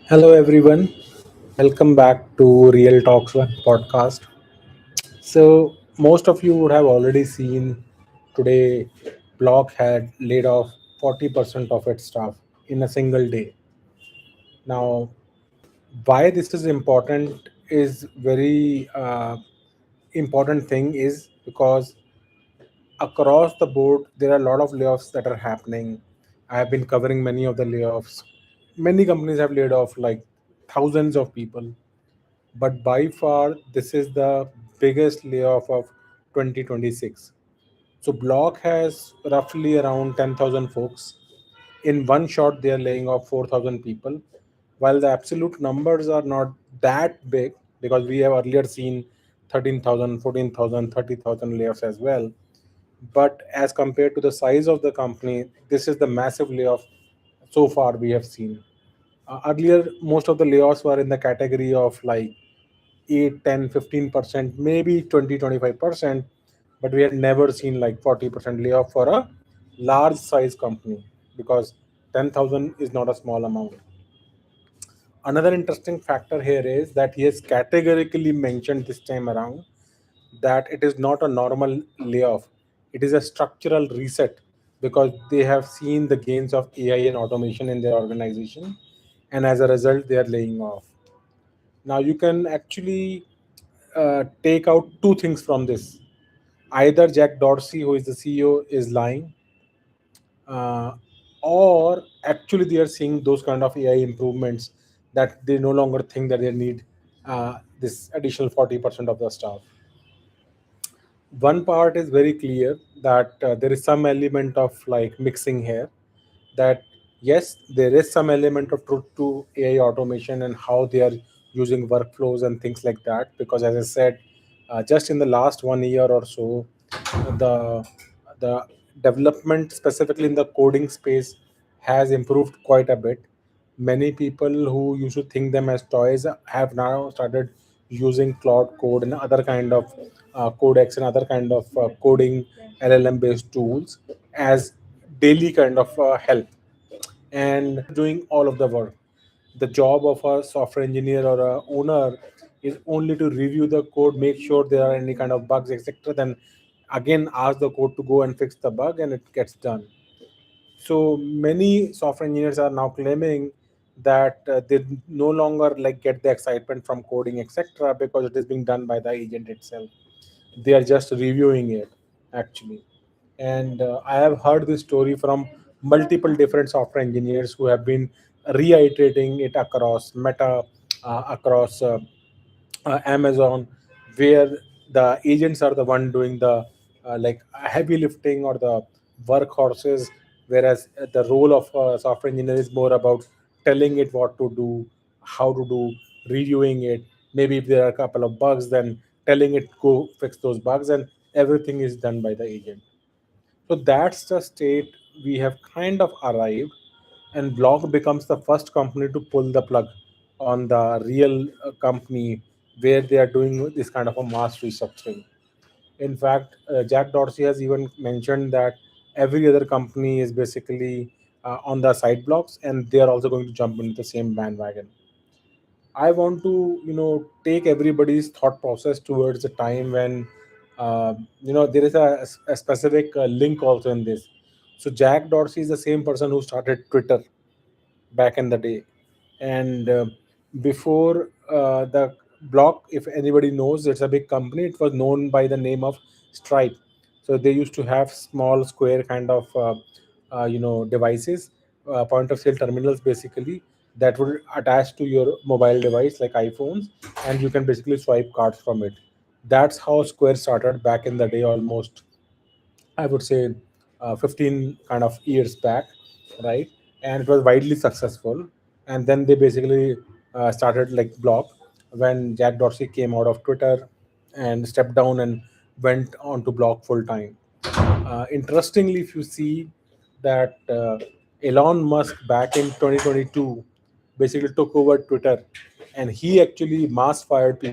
Hello, everyone. Welcome back to Real Talks One podcast. So, most of you would have already seen today, Block had laid off 40% of its staff in a single day. Now, why this is important is very important thing is because across the board there are a lot of layoffs that are happening. I have been covering many of the layoffs. Many companies have laid off like thousands of people, but by far this is the biggest layoff of 2026. So Block has roughly around 10,000 folks. In one shot, they are laying off 4,000 people. While the absolute numbers are not that big, because we have earlier seen 13,000, 14,000, 30,000 layoffs as well. But as compared to the size of the company, this is the massive layoff so far we have seen. Earlier, most of the layoffs were in the category of like 8, 10, 15%, maybe 20, 25%, but we had never seen like 40% layoff for a large size company because 10,000 is not a small amount. Another interesting factor here is that he has categorically mentioned this time around that it is not a normal layoff, it is a structural reset because they have seen the gains of AI and automation in their organization, and as a result, they are laying off. Now, you can actually take out two things from this. Either Jack Dorsey, who is the CEO, is lying, uh, or actually they are seeing those kind of AI improvements that they no longer think that they need this additional 40% of the staff. One part is very clear that there is some element of like mixing here, that yes, there is some element of truth to AI automation and how they are using workflows and things like that. Because as I said, just in the last 1 year or so, the development specifically in the coding space has improved quite a bit. Many people who used to think them as toys have now started using cloud code and other kind of codex and other kind of coding LLM based tools as daily kind of help, and doing all of the work. The job of a software engineer or a owner is only to review the code, make sure there are any kind of bugs, etc. Then again ask the code to go and fix the bug, and it gets done. So many software engineers are now claiming that they no longer like get the excitement from coding, etc., because it is being done by the agent itself. They are just reviewing it actually. And I have heard this story from multiple different software engineers who have been reiterating it across Meta, across Amazon, where the agents are the one doing the like heavy lifting or the workhorses, whereas the role of a software engineer is more about telling it what to do, how to do, reviewing it. Maybe if there are a couple of bugs, then telling it go fix those bugs, and everything is done by the agent. So that's the state we have kind of arrived, and Block becomes the first company to pull the plug on the real company where they are doing this kind of a mass restructuring. In fact, Jack Dorsey has even mentioned that every other company is basically on the side blocks, and they are also going to jump into the same bandwagon. I want to, take everybody's thought process towards the time when, there is a specific link also in this. So Jack Dorsey is the same person who started Twitter back in the day, and before the Block, if anybody knows, it's a big company. It was known by the name of Stripe. So they used to have small square kind of devices, point of sale terminals basically, that would attach to your mobile device like iPhones, and you can basically swipe cards from it. That's how Square started back in the day, almost I would say 15 kind of years back, right? And it was widely successful. And then they basically started like Block when Jack Dorsey came out of Twitter and stepped down and went on to Block full time. Interestingly, if you see that Elon Musk back in 2022 basically took over Twitter, and he actually mass fired people